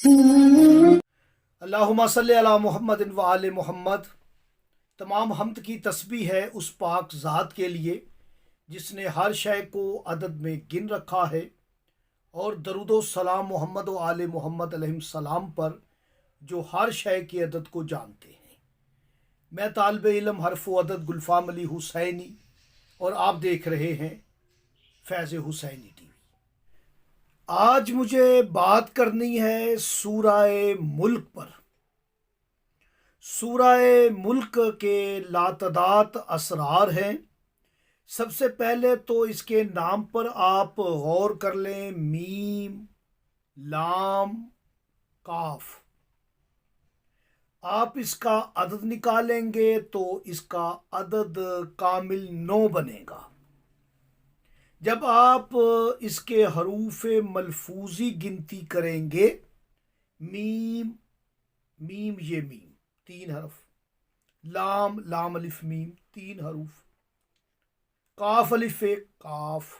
اللہم صلی علی محمد و آل محمد۔ تمام حمد کی تسبیح ہے اس پاک ذات کے لیے جس نے ہر شے کو عدد میں گن رکھا ہے، اور درود و سلام محمد و آل محمد علیہ السلام پر جو ہر شے کی عدد کو جانتے ہیں۔ میں طالب علم حرف و عدد گلفام علی حسینی، اور آپ دیکھ رہے ہیں فیض حسینی ٹی وی۔ آج مجھے بات کرنی ہے سورہ ملک پر۔ سورہ ملک کے لاتعداد اسرار ہیں۔ سب سے پہلے تو اس کے نام پر آپ غور کر لیں، میم لام کاف۔ آپ اس کا عدد نکالیں گے تو اس کا عدد کامل 9 بنے گا۔ جب آپ اس کے حروف ملفوظی گنتی کریں گے، میم میم یہ میم 3 حرف، لام لام الف میم 3 حروف، کاف الف کاف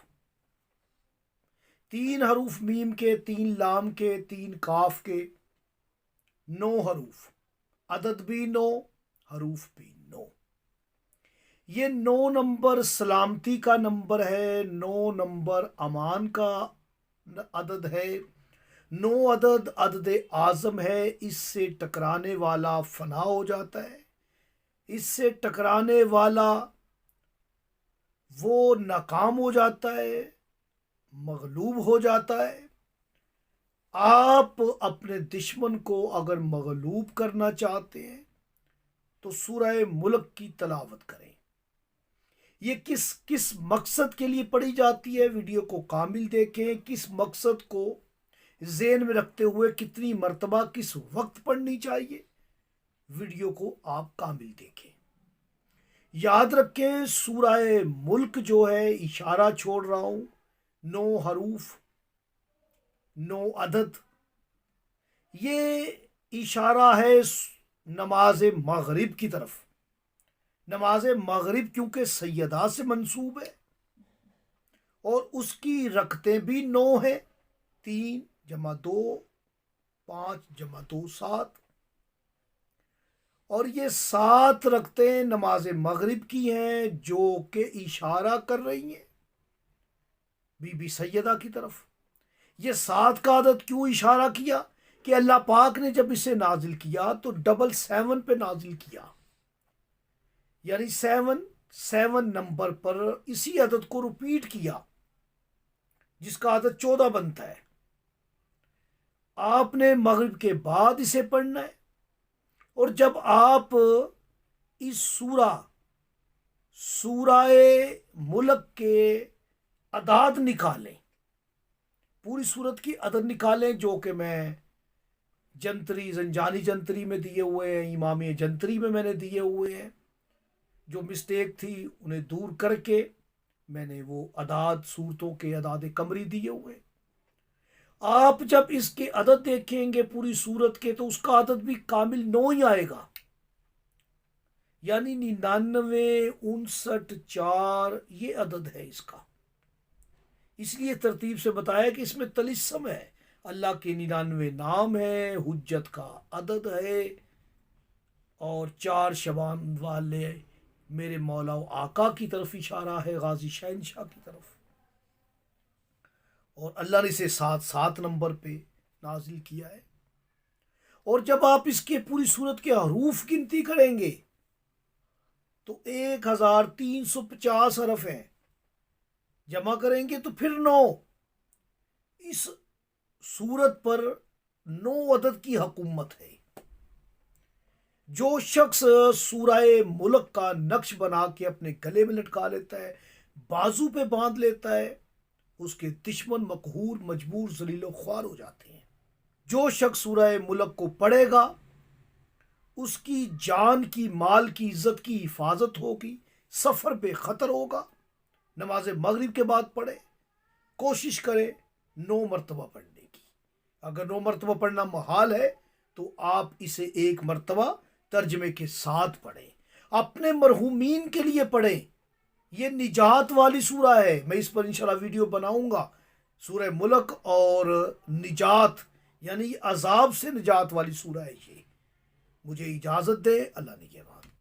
3 حروف، میم کے 3، لام کے 3، کاف کے 9 حروف، عدد بھی 9، حروف بھی 9۔ یہ 9 نمبر سلامتی کا نمبر ہے، 9 نمبر امان کا عدد ہے، 9 عدد عدد اعظم ہے۔ اس سے ٹکرانے والا فنا ہو جاتا ہے، اس سے ٹکرانے والا وہ ناکام ہو جاتا ہے، مغلوب ہو جاتا ہے۔ آپ اپنے دشمن کو اگر مغلوب کرنا چاہتے ہیں تو سورہ ملک کی تلاوت کریں۔ یہ کس مقصد کے لیے پڑھی جاتی ہے، ویڈیو کو کامل دیکھیں۔ کس مقصد کو ذہن میں رکھتے ہوئے کتنی مرتبہ کس وقت پڑھنی چاہیے، ویڈیو کو آپ کامل دیکھیں۔ یاد رکھیں، سورہ ملک جو ہے، اشارہ چھوڑ رہا ہوں، 9 حروف 9 عدد، یہ اشارہ ہے نماز مغرب کی طرف۔ نماز مغرب کیونکہ سیدہ سے منسوب ہے اور اس کی رکعتیں بھی 9 ہیں، 3 جمع 2 5 جمع 2 7، اور یہ 7 رکعتیں نماز مغرب کی ہیں جو کہ اشارہ کر رہی ہیں بی بی سیدہ کی طرف۔ یہ 7 کا عدد کیوں اشارہ کیا کہ اللہ پاک نے جب اسے نازل کیا تو 7 پہ نازل کیا، یعنی 7 نمبر پر اسی عدد کو رپیٹ کیا جس کا عدد 14 بنتا ہے۔ آپ نے مغرب کے بعد اسے پڑھنا ہے، اور جب آپ اس سورہ ملک کے اعداد نکالیں، پوری صورت کی عدد نکالیں جو کہ میں جنتری زنجانی جنتری میں دیے ہوئے ہیں، امام جنتری میں نے دیے ہوئے ہیں، جو مسٹیک تھی انہیں دور کر کے میں نے وہ اعداد صورتوں کے اعداد قمری دیے ہوئے۔ آپ جب اس کے عدد دیکھیں گے پوری صورت کے تو اس کا عدد بھی کامل 9 ہی آئے گا، یعنی 99 59 4 یہ عدد ہے اس کا۔ اس لیے ترتیب سے بتایا کہ اس میں طلسم ہے، اللہ کے 99 نام ہے، حجت کا عدد ہے، اور 4 شبان والے میرے مولا و آقا کی طرف اشارہ ہے، غازی شہنشاہ کی طرف، اور اللہ نے اسے 7 نمبر پہ نازل کیا ہے۔ اور جب آپ اس کے پوری صورت کے حروف گنتی کریں گے تو 1350 حرف ہیں، جمع کریں گے تو پھر 9۔ اس صورت پر 9 عدد کی حکومت ہے۔ جو شخص سورہ ملک کا نقش بنا کے اپنے گلے میں لٹکا لیتا ہے، بازو پہ باندھ لیتا ہے، اس کے دشمن مقہور مجبور ذلیل و خوار ہو جاتے ہیں۔ جو شخص سورہ ملک کو پڑھے گا اس کی جان کی، مال کی، عزت کی حفاظت ہوگی، سفر بے خطر ہوگا۔ نماز مغرب کے بعد پڑھے، کوشش کرے 9 مرتبہ پڑھنے کی۔ اگر 9 مرتبہ پڑھنا محال ہے تو آپ اسے 1 مرتبہ ترجمے کے ساتھ پڑھیں، اپنے مرحومین کے لیے پڑھیں۔ یہ نجات والی سورہ ہے، میں اس پر انشاءاللہ ویڈیو بناؤں گا، سورہ ملک اور نجات یعنی عذاب سے نجات والی سورہ ہے یہ. مجھے اجازت دے. اللہ نے کیا